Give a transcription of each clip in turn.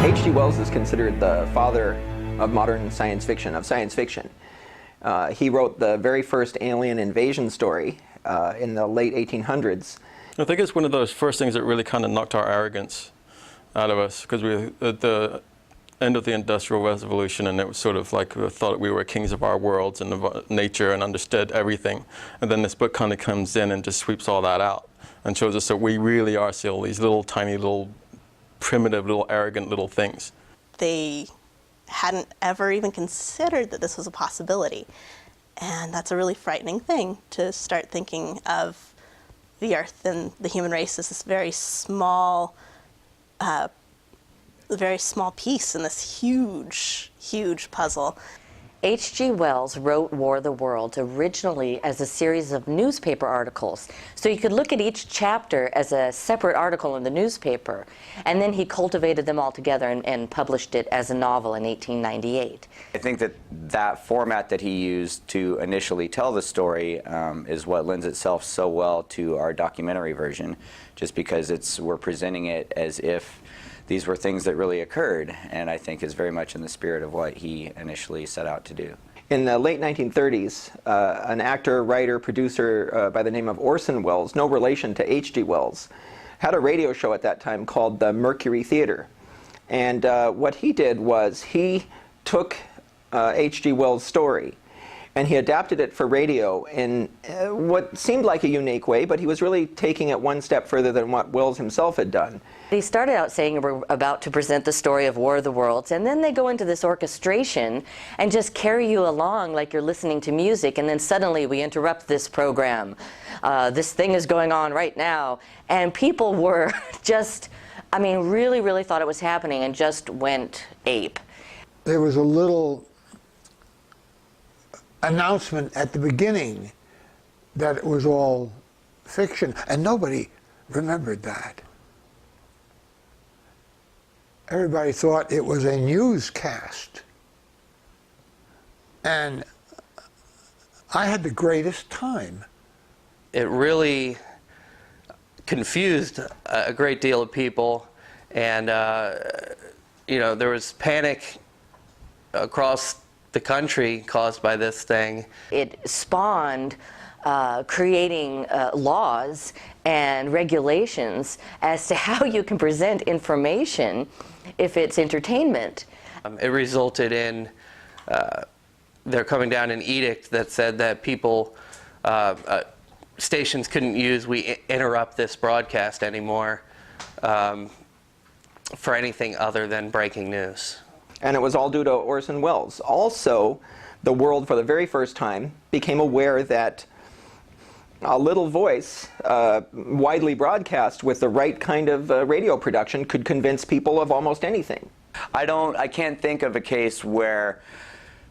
H.G. Wells is considered the father of modern science fiction, He wrote the very first alien invasion story in the late 1800s. I think it's one of those first things that really kind of knocked our arrogance out of us, because we were at the end of the Industrial Revolution, and it was sort of like we thought we were kings of our worlds and of nature and understood everything. And then this book kind of comes in and just sweeps all that out and shows us that we really are still these little tiny little primitive little arrogant little things. They hadn't ever even considered that this was a possibility. And that's a really frightening thing, to start thinking of the Earth and the human race as this very small piece in this huge, huge puzzle. H.G. Wells wrote War of the Worlds originally as a series of newspaper articles. So you could look at each chapter as a separate article in the newspaper. And then he cultivated them all together and published it as a novel in 1898. I think that format that he used to initially tell the story is what lends itself so well to our documentary version, just because we're presenting it as if these were things that really occurred, and I think is very much in the spirit of what he initially set out to do. In the late 1930s, an actor, writer, producer by the name of Orson Welles, no relation to H.G. Wells, had a radio show at that time called the Mercury Theater. And what he did was he took H.G. Wells' story and he adapted it for radio in what seemed like a unique way, but he was really taking it one step further than what Wells himself had done. He started out saying we're about to present the story of War of the Worlds, and then they go into this orchestration and just carry you along like you're listening to music, and then suddenly we interrupt this program. This thing is going on right now. And people were just, I mean, really, really thought it was happening and just went ape. There was a little announcement at the beginning that it was all fiction, and nobody remembered that. Everybody thought it was a newscast. And I had the greatest time. It really confused a great deal of people, and you know, there was panic across the country caused by this thing. It spawned creating laws and regulations as to how you can present information if it's entertainment. It resulted in there coming down an edict that said that people, stations couldn't use "we interrupt this broadcast" anymore for anything other than breaking news. And it was all due to Orson Welles. Also, the world for the very first time became aware that a little voice, widely broadcast with the right kind of radio production, could convince people of almost anything. I can't think of a case where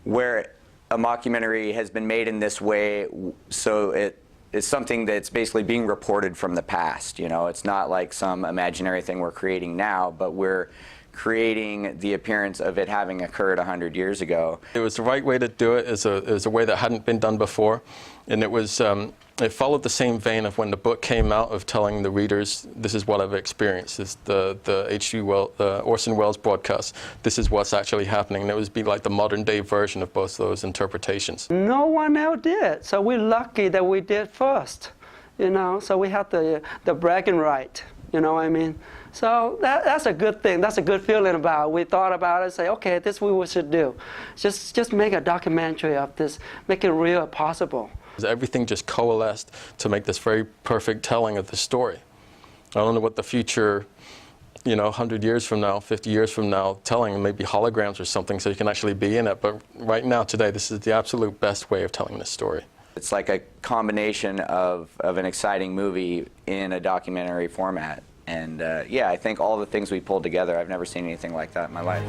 a mockumentary has been made in this way, so it's something that's basically being reported from the past. You know, it's not like some imaginary thing we're creating now, but we're creating the appearance of it having occurred 100 years ago. It was the right way to do it. It was a way that hadn't been done before, and it was it followed the same vein of when the book came out, of telling the readers, this is what I've experienced. This the H.G. Wells, Orson Welles broadcast. This is what's actually happening. And it would be like the modern day version of both those interpretations. No one else did, so we're lucky that we did first. You know, so we have the bragging right. You know what I mean? So that's a good thing. That's a good feeling about it. We thought about it, say, okay, this is what we should do. Just make a documentary of this, make it real possible. Everything just coalesced to make this very perfect telling of the story. I don't know what the future, you know, 100 years from now, 50 years from now, telling, maybe holograms or something so you can actually be in it. But right now, today, this is the absolute best way of telling this story. It's like a combination of an exciting movie in a documentary format. And yeah, I think all the things we pulled together, I've never seen anything like that in my life.